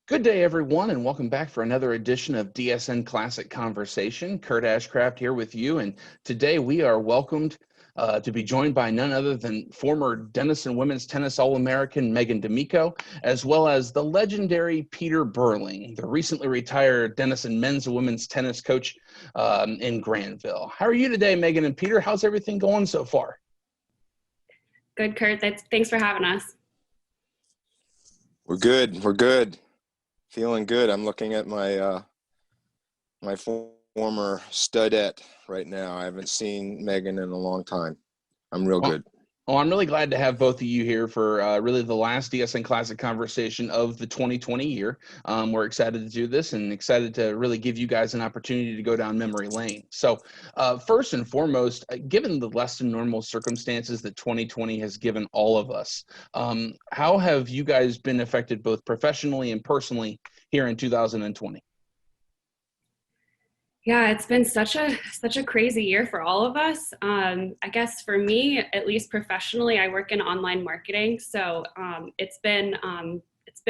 Good day, everyone, and welcome back for another edition of DSN Classic Conversation. Curt Ashcraft here with you, and today we are welcomed to be joined by none other than former Denison women's tennis All-American Meghan Damico, as well as the legendary Peter Burling, the recently retired Denison men's and women's tennis coach in Granville. How are you today, Meghan and Peter? How's everything going so far? Good, Curt. Thanks for having us. We're good. We're good. Feeling good. I'm looking at my my former studette right now. I haven't seen Meghan in a long time. I'm real good. Well, I'm really glad to have both of you here for really the last DSN Classic Conversation of the 2020 year. We're excited to do this and excited to really give you guys an opportunity to go down memory lane. So first and foremost, given the less than normal circumstances that 2020 has given all of us, how have you guys been affected both professionally and personally here in 2020? Yeah, it's been such a crazy year for all of us. I guess for me, at least professionally, I work in online marketing, so it's been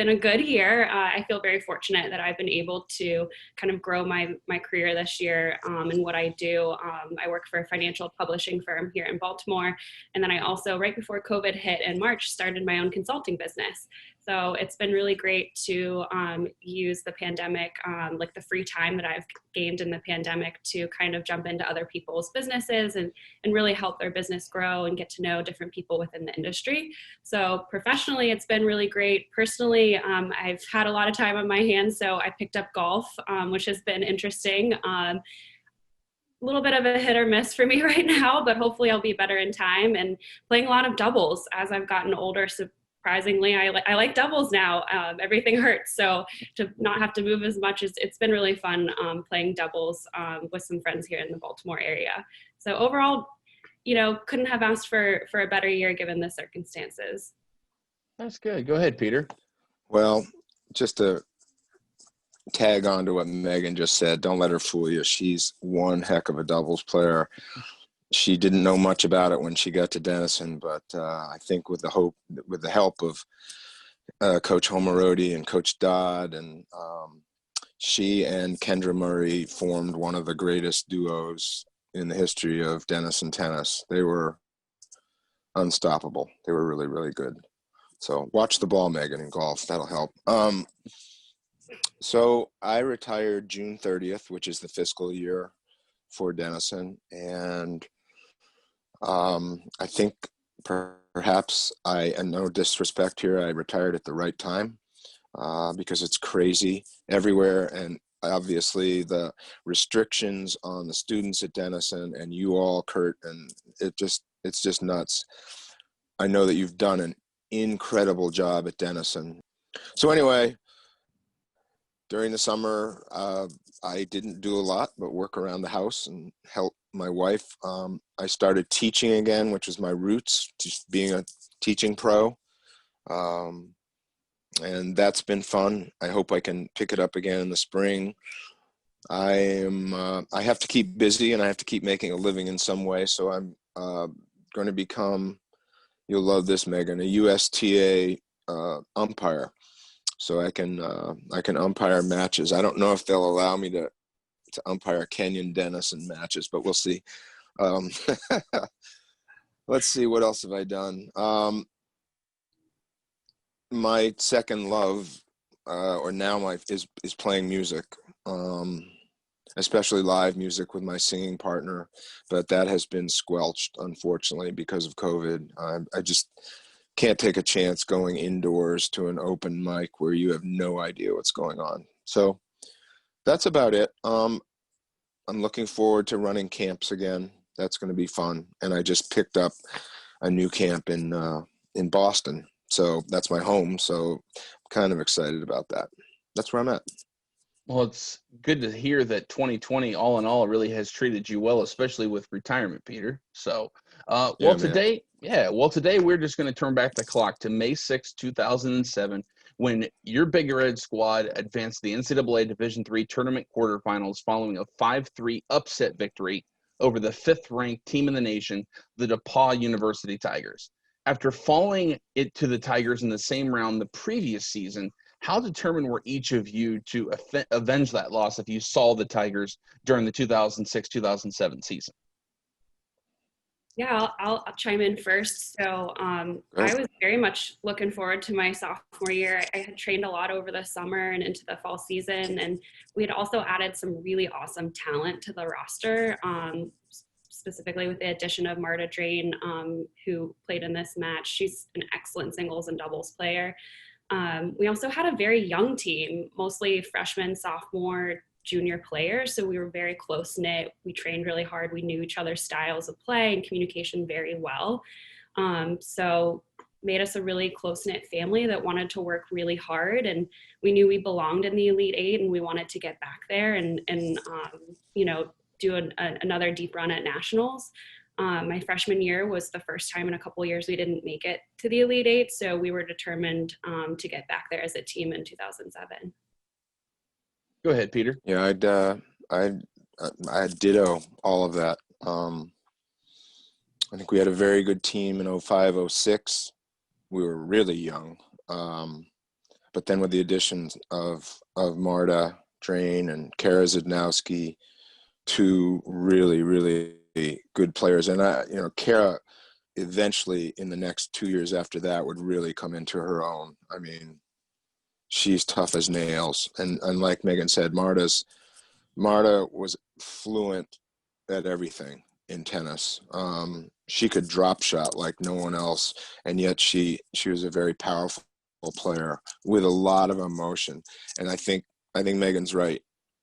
a good year. I feel very fortunate that I've been able to kind of grow my career this year in what I do. I work for a financial publishing firm here in Baltimore, and then I also, right before COVID hit in March, started my own consulting business. So it's been really great to use the pandemic, like the free time that I've gained in the pandemic, to kind of jump into other people's businesses and really help their business grow and get to know different people within the industry. So professionally, it's been really great. Personally, I've had a lot of time on my hands, so I picked up golf, which has been interesting. A little bit of a hit or miss for me right now, but hopefully I'll be better in time, and playing a lot of doubles as I've gotten older. Surprisingly, I like doubles now. Everything hurts, so to not have to move as much, it's been really fun playing doubles with some friends here in the Baltimore area. So overall, couldn't have asked for a better year given the circumstances. That's good. Go ahead, Peter. Well, just to tag on to what Meghan just said, don't let her fool you. She's one heck of a doubles player. She didn't know much about it when she got to Denison, but I think with the help of Coach Homerody and Coach Dodd, and she and Kendra Murray formed one of the greatest duos in the history of Denison tennis. They were unstoppable. They were really, really good. So watch the ball, Meghan, in golf. That'll help. So I retired June 30th, which is the fiscal year for Denison, and I think perhaps and no disrespect here, I retired at the right time because it's crazy everywhere, and obviously the restrictions on the students at Denison and you all, Curt, and it's just nuts. I know that you've done an incredible job at Denison. So anyway, during the summer, I didn't do a lot but work around the house and help my wife. I started teaching again, which was my roots, just being a teaching pro. And that's been fun. I hope I can pick it up again in the spring. I have to keep busy and I have to keep making a living in some way. So I'm going to become, you'll love this, Meghan, a USTA umpire. So I can umpire matches. I don't know if they'll allow me to umpire Kenyon Denison matches, but we'll see. Let's see, what else have I done? My second love, or now is playing music, especially live music with my singing partner. But that has been squelched, unfortunately, because of COVID. I just can't take a chance going indoors to an open mic where you have no idea what's going on. So that's about it. I'm looking forward to running camps again. That's going to be fun. And I just picked up a new camp in Boston. So that's my home. So I'm kind of excited about that. That's where I'm at. Well, it's good to hear that 2020, all in all, really has treated you well, especially with retirement, Peter. So, today we're just going to turn back the clock to May 6, 2007, when your Big Red squad advanced the NCAA Division III tournament quarterfinals following a 5-3 upset victory over the 5th-ranked team in the nation, the DePauw University Tigers. After falling it to the Tigers in the same round the previous season, How determined were each of you to avenge that loss if you saw the Tigers during the 2006-2007 season? Yeah, I'll chime in first. So I was very much looking forward to my sophomore year. I had trained a lot over the summer and into the fall season, and we had also added some really awesome talent to the roster, specifically with the addition of Marta Drain, who played in this match. She's an excellent singles and doubles player. We also had a very young team, mostly freshmen, sophomore, junior players. So we were very close knit. We trained really hard. We knew each other's styles of play and communication very well. So made us a really close knit family that wanted to work really hard. And we knew we belonged in the Elite Eight and we wanted to get back there and do another deep run at nationals. My freshman year was the first time in a couple of years we didn't make it to the Elite Eight. So we were determined to get back there as a team in 2007. Go ahead, Peter. Yeah, I'd ditto all of that. I think we had a very good team in 05, 06. We were really young. But then with the additions of Marta Drain and Kara Zidnowski, two really, really good players. And Kara eventually in the next 2 years after that would really come into her own. I mean, she's tough as nails. And like Meghan said, Marta was fluent at everything in tennis. She could drop shot like no one else. And yet she was a very powerful player with a lot of emotion. And I think Meghan's right.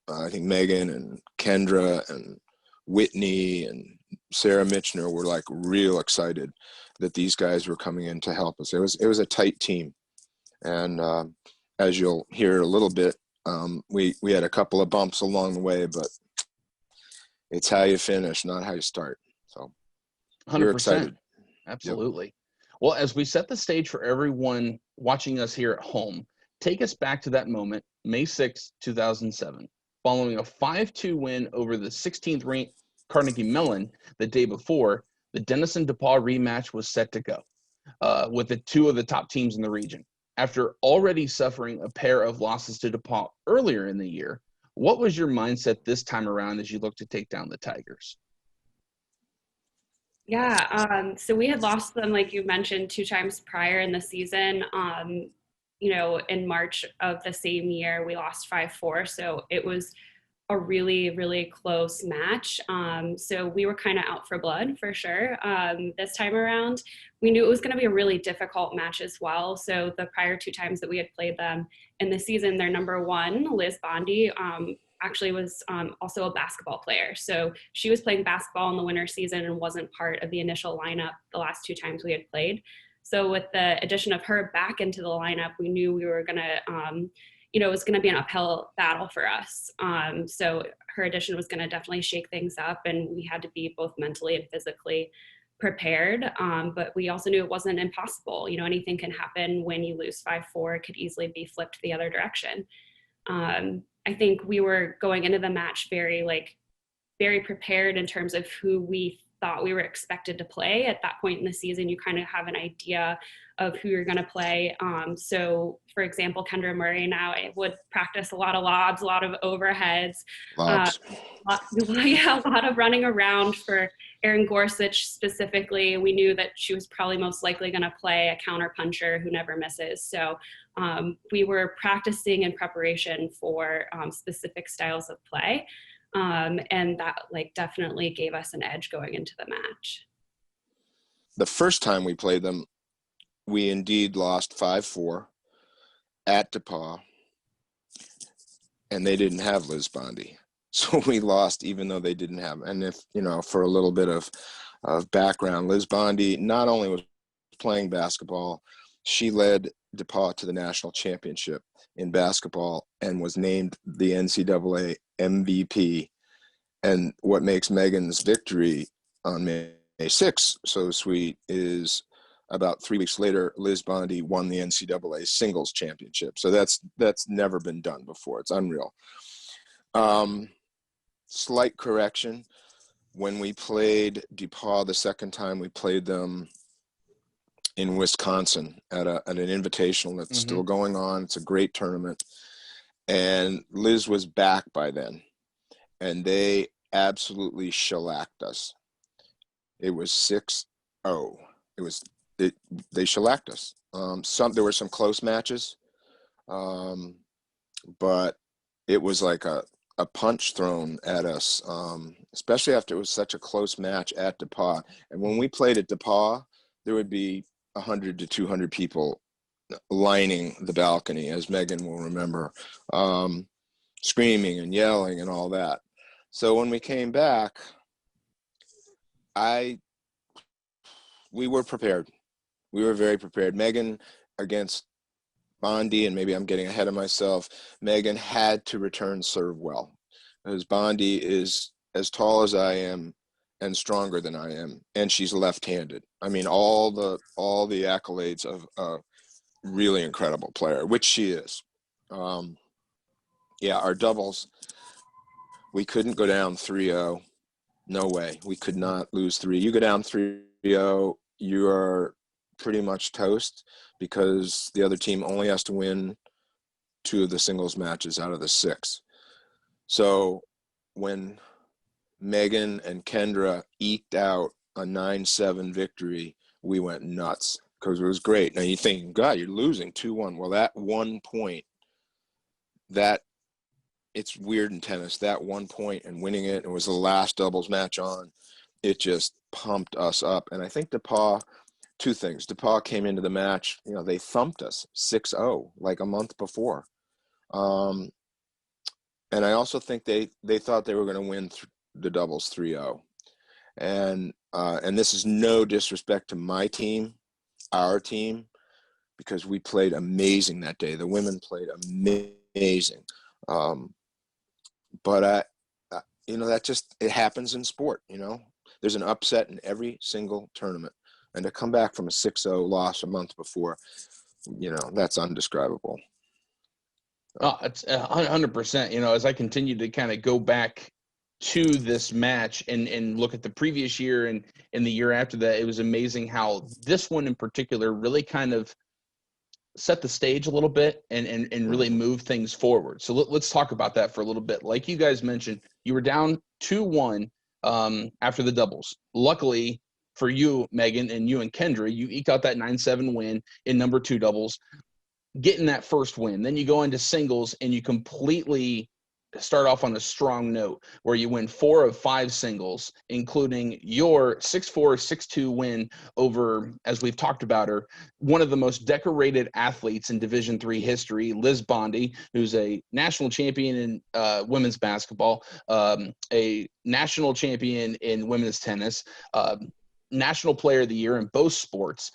I think Meghan and Kendra and Whitney and Sarah Mitchner were like real excited that these guys were coming in to help us. It was a tight team. And, as you'll hear a little bit, we had a couple of bumps along the way, but it's how you finish, not how you start. So 100%. You're excited. Absolutely. Yep. Well, as we set the stage for everyone watching us here at home, take us back to that moment, May 6, 2007, following a 5-2 win over the 16th ranked Carnegie Mellon the day before. The Denison DePauw rematch was set to go with the two of the top teams in the region. After already suffering a pair of losses to DePauw earlier in the year, what was your mindset this time around as you look to take down the Tigers? Yeah, so we had lost them, like you mentioned, 2 times prior in the season. In March of the same year, we lost 5-4. So it was a really, really close match. So we were kind of out for blood for sure. This time around, we knew it was going to be a really difficult match as well. So the prior 2 times that we had played them in the season, their number 1, Liz Bondi, actually was also a basketball player. So she was playing basketball in the winter season and wasn't part of the initial lineup the last 2 times we had played. So with the addition of her back into the lineup, we knew we were going to, it was going to be an uphill battle for us. So her addition was going to definitely shake things up, and we had to be both mentally and physically prepared. But we also knew it wasn't impossible. Anything can happen when you lose 5-4. It could easily be flipped the other direction. I think we were going into the match very prepared in terms of who we thought we were expected to play. At that point in the season, you kind of have an idea of who you're going to play. So, for example, Kendra Murray now would practice a lot of lobs, a lot of overheads. Lobs. A lot of running around. For Erin Gorsuch specifically, we knew that she was probably most likely going to play a counter puncher who never misses. So we were practicing in preparation for specific styles of play. And that definitely gave us an edge going into the match. The first time we played them, we indeed lost 5-4 at DePauw, and they didn't have Liz Bondi. So we lost even though they didn't have. And if, for a little bit of background, Liz Bondi not only was playing basketball, she led DePauw to the national championship in basketball and was named the NCAA MVP. And what makes Meghan's victory on May 6th so sweet is about 3 weeks later, Liz Bondi won the NCAA singles championship. So that's never been done before. It's unreal. Slight correction. When we played DePauw the second time we played them, in Wisconsin at an invitational that's still going on. It's a great tournament. And Liz was back by then, and they absolutely shellacked us. It was 6-0. They shellacked us. There were some close matches, but it was like a punch thrown at us, especially after it was such a close match at DePauw. And when we played at DePauw, there would be 100 to 200 people lining the balcony, as Meghan will remember, screaming and yelling and all that. So when we came back, we were prepared. We were very prepared. Meghan against Bondi, and maybe I'm getting ahead of myself, Meghan had to return serve well, because Bondi is as tall as I am and stronger than I am, and she's left-handed. I mean, all the accolades of a really incredible player, which she is. Our doubles, we couldn't go down 3-0. No way. We could not lose 3. You go down 3-0, you are pretty much toast, because the other team only has to win 2 of the singles matches out of the 6. So when Meghan and Kendra eked out a 9-7 victory, we went nuts, because it was great. Now you think, God, you're losing 2-1. Well, that 1 point, it's weird in tennis, that 1 point and winning it, it was the last doubles match on, it just pumped us up. And I think DePauw, 2 things. DePauw came into the match, they thumped us 6-0 like a month before. And I also think they thought they were going to win the doubles 3-0. And this is no disrespect to my team, our team, because we played amazing that day. The women played amazing. But that just, it happens in sport. There's an upset in every single tournament, and to come back from a 6-0 loss a month before, that's undescribable. Oh, it's 100%. As I continue to kind of go back to this match and look at the previous year and the year after that, it was amazing how this one in particular really kind of set the stage a little bit and really move things forward. So let's talk about that for a little bit. Like you guys mentioned, you were down 2-1 after the doubles. Luckily for you, Meghan, and you and Kendra, you eked out that 9-7 win in number 2 doubles, getting that first win. Then you go into singles and you completely start off on a strong note where you win 4 of 5 singles, including your 6-4, 6-2 win over, as we've talked about her, one of the most decorated athletes in Division III history, Liz Bondi, who's a national champion in women's basketball, a national champion in women's tennis, National Player of the Year in both sports.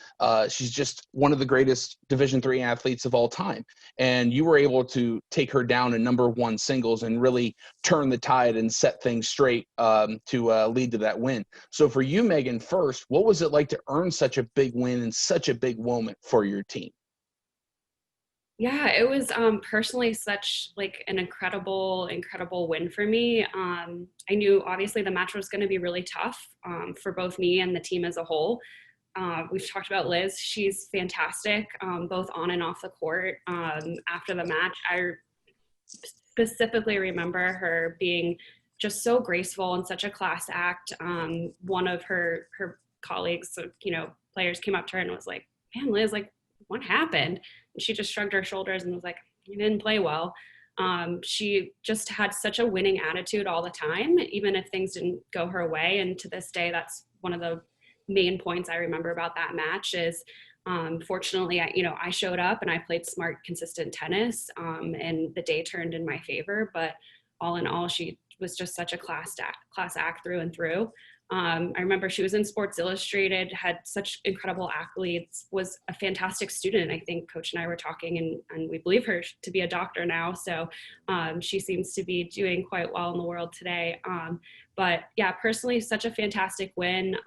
She's just one of the greatest Division III athletes of all time. And you were able to take her down in number 1 singles and really turn the tide and set things straight to lead to that win. So for you, Meghan, first, what was it like to earn such a big win and such a big moment for your team? Yeah, it was personally such like an incredible win for me. I knew obviously the match was going to be really tough for both me and the team as a whole. We've talked about Liz. She's fantastic, both on and off the court. After the match, I specifically remember her being just so graceful and such a class act. One of her colleagues, players came up to her and was like, "Man, Liz, like, what happened?" And she just shrugged her shoulders and was like, "You didn't play well." She just had such a winning attitude all the time, even if things didn't go her way. And to this day, that's one of the main points I remember about that match is, fortunately, I showed up and I played smart, consistent tennis, and the day turned in my favor. But all in all, she was just such a class act through and through. I remember she was in Sports Illustrated, had such incredible accolades, was a fantastic student. I think Coach and I were talking, and we believe her to be a doctor now. So she seems to be doing quite well in the world today. But yeah, personally, such a fantastic win.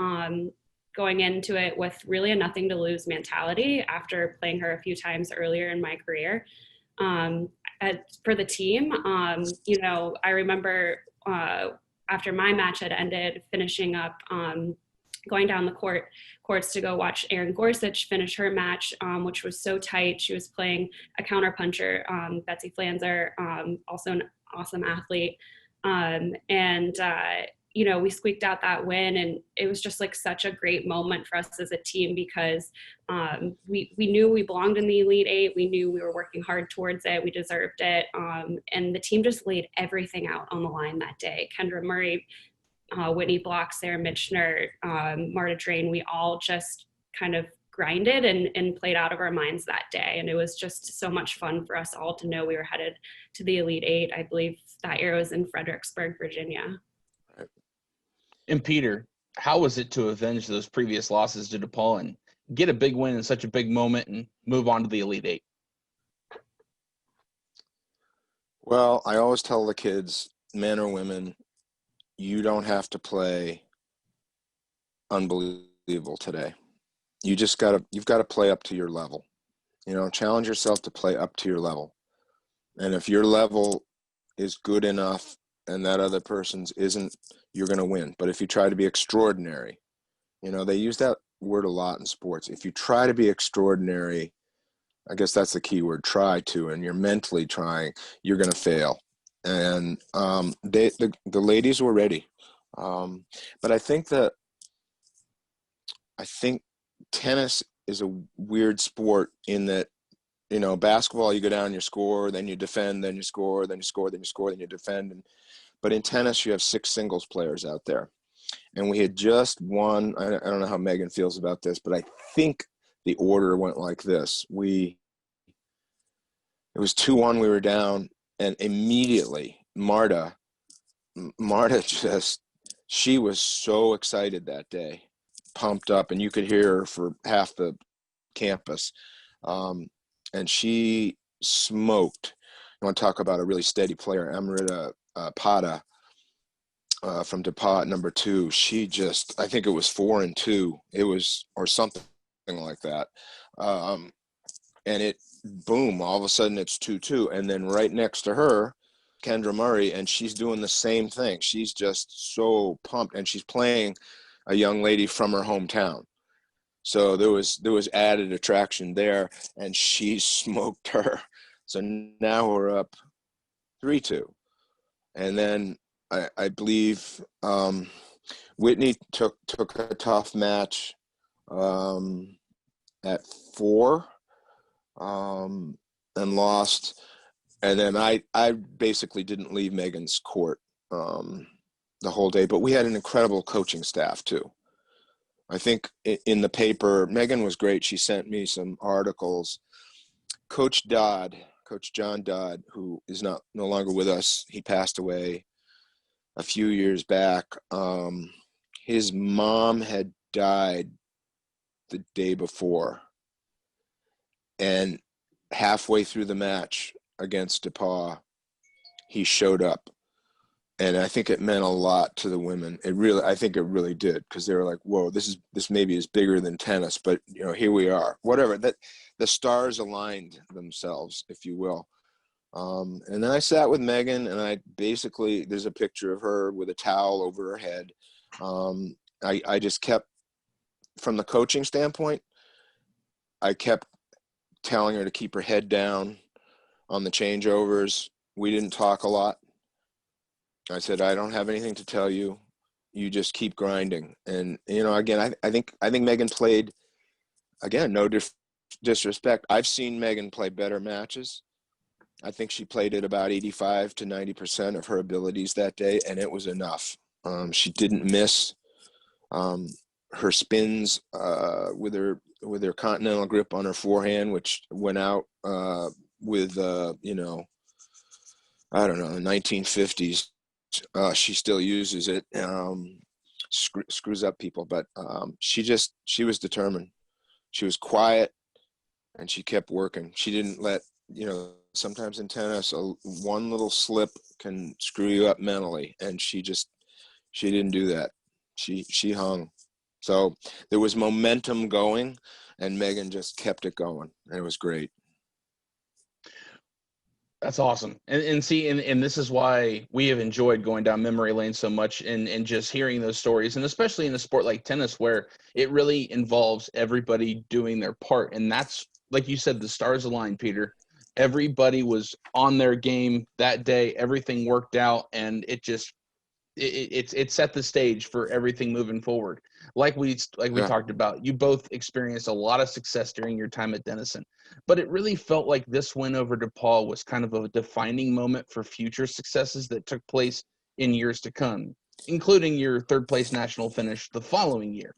Going into it with really a nothing to lose mentality after playing her a few times earlier in my career. For the team, I remember after my match had ended, finishing up going down the courts to go watch Erin Gorsuch finish her match, which was so tight. She was playing a counterpuncher, Betsy Flanzer, also an awesome athlete. You know, we squeaked out that win, and it was just like such a great moment for us as a team, because we knew we belonged in the Elite Eight. We knew we were working hard towards it. We deserved it. And the team just laid everything out on the line that day. Kendra Murray, Whitney Block, Sarah Mitchner, Marta Drain, we all just kind of grinded and played out of our minds that day. And it was just so much fun for us all to know we were headed to the Elite Eight. I believe that year was in Fredericksburg, Virginia. And Peter, how was it to avenge those previous losses to DePauw and get a big win in such a big moment and move on to the Elite Eight? Well, I always tell the kids, men or women, you don't have to play unbelievable today. You've got to play up to your level. You know, challenge yourself to play up to your level. And if your level is good enough and that other person's isn't, you're going to win. But if you try to be extraordinary, you know, they use that word a lot in sports. If you try to be extraordinary, I guess that's the key word, try to, and you're mentally trying, you're going to fail. And the ladies were ready. But I think tennis is a weird sport in that, you know, basketball, you go down, you score, then you defend, then you score, then you score, then you score, then you defend. But in tennis, you have 6 singles players out there. And we had just won. I don't know how Meghan feels about this, but I think the order went like this. It was 2-1, we were down, and immediately Marta she was so excited that day, pumped up, and you could hear her for half the campus. And she smoked. I want to talk about a really steady player, Amrita Pata from DePauw at number 2. She just, I think it was 4-2. It was, or something like that. And it, boom, all of a sudden it's 2-2. And then right next to her, Kendra Murray, and she's doing the same thing. She's just so pumped, and she's playing a young lady from her hometown. So there was added attraction there, and she smoked her. So now we're up 3-2. And then I believe Whitney took a tough match at 4 and lost. And then I basically didn't leave Meghan's court the whole day. But we had an incredible coaching staff too. I think in the paper, Meghan was great. She sent me some articles. Coach John Dodd, who is no longer with us, he passed away a few years back. His mom had died the day before. And halfway through the match against DePauw, he showed up. And I think it meant a lot to the women. I think it really did, because they were like, whoa, this maybe is bigger than tennis, but you know, here we are. Whatever, that the stars aligned themselves, if you will. And then I sat with Meghan, and I basically, there's a picture of her with a towel over her head. I just kept, from the coaching standpoint, I kept telling her to keep her head down on the changeovers. We didn't talk a lot. I said, I don't have anything to tell you. You just keep grinding. And, you know, again, I think Meghan played, again, no disrespect. I've seen Meghan play better matches. I think she played at about 85 to 90% of her abilities that day, and it was enough. She didn't miss her spins with her continental grip on her forehand, which went out with, you know, I don't know, the 1950s. She still uses it, screws up people, but she was determined. She was quiet, and she kept working. She didn't let, you know, sometimes in tennis, one little slip can screw you up mentally, and she didn't do that. She hung. So there was momentum going, and Meghan just kept it going, and it was great. That's awesome. And see, and this is why we have enjoyed going down memory lane so much and just hearing those stories, and especially in a sport like tennis where it really involves everybody doing their part. And that's, like you said, the stars aligned, Peter. Everybody was on their game that day. Everything worked out, and it just it set the stage for everything moving forward. Like we Yeah. talked about, you both experienced a lot of success during your time at Denison, but it really felt like this win over DePauw was kind of a defining moment for future successes that took place in years to come, including your third place national finish the following year.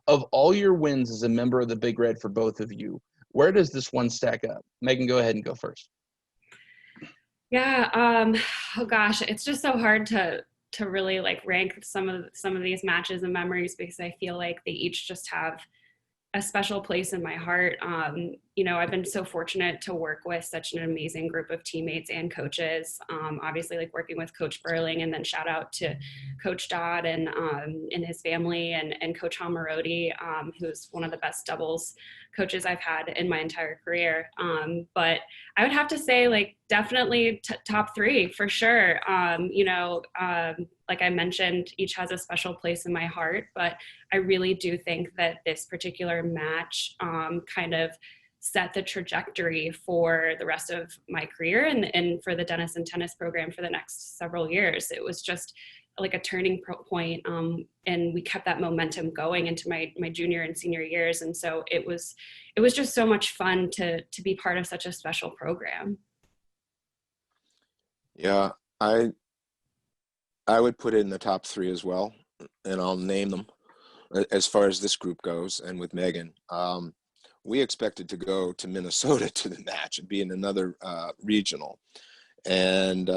Of all your wins as a member of the Big Red for both of you, where does this one stack up? Meghan, go ahead and go first. Yeah, oh gosh, it's just so hard to really like rank some of these matches and memories, because I feel like they each just have a special place in my heart. I've been so fortunate to work with such an amazing group of teammates and coaches. Obviously, like working with Coach Burling, and then shout out to Coach Dodd and his family, and Coach Hamarodi, who's one of the best doubles coaches I've had in my entire career. But I would have to say, like, definitely top three for sure. Like I mentioned, each has a special place in my heart, but I really do think that this particular match kind of set the trajectory for the rest of my career and for the Denison tennis program for the next several years. It was just like a turning point, and we kept that momentum going into my junior and senior years. And so it was just so much fun to be part of such a special program. Yeah, I would put it in the top three as well, and I'll name them as far as this group goes. And with Meghan, we expected to go to Minnesota to the match and be in another regional, and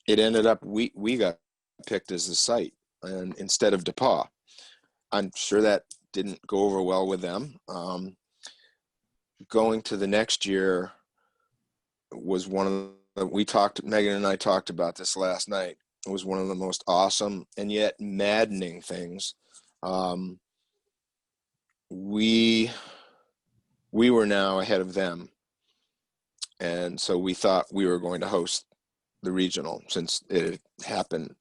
it ended up we got picked as the site, and instead of DePauw. I'm sure that didn't go over well with them. Going to the next year was one of the, Meghan and I talked about this last night. It was one of the most awesome and yet maddening things. We were now ahead of them, and so we thought we were going to host the regional since it happened,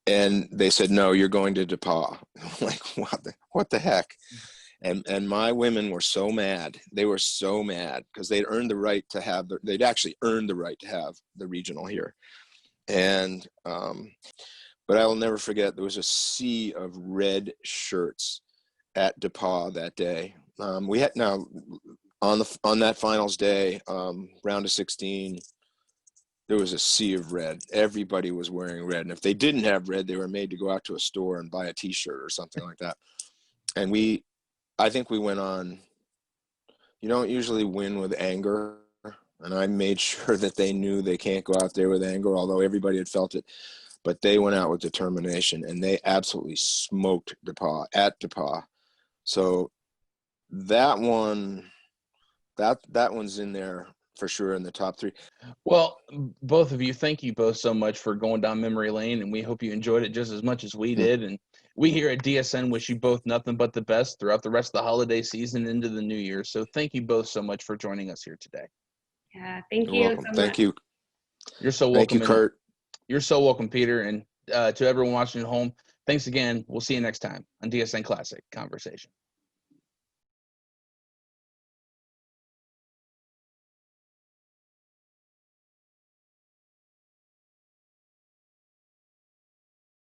and they said, no, you're going to DePauw. Like, what the heck? And my women were so mad. They were so mad because they'd actually earned the right to have the regional here. And, but I'll never forget, there was a sea of red shirts at DePauw that day. We had now on that finals day, round of 16, there was a sea of red. Everybody was wearing red. And if they didn't have red, they were made to go out to a store and buy a t-shirt or something like that. And I think we went on, you don't usually win with anger. And I made sure that they knew they can't go out there with anger, although everybody had felt it. But they went out with determination, and they absolutely smoked DePauw at DePauw. So that one's in there for sure in the top three. Well, both of you, thank you both so much for going down memory lane, and we hope you enjoyed it just as much as we did. And we here at DSN wish you both nothing but the best throughout the rest of the holiday season into the new year. So thank you both so much for joining us here today. Yeah, thank You're you welcome. so much. Thank you. You're so welcome. Thank you, Curt. You're so welcome, Peter. And to everyone watching at home, thanks again. We'll see you next time on DSN Classic Conversation.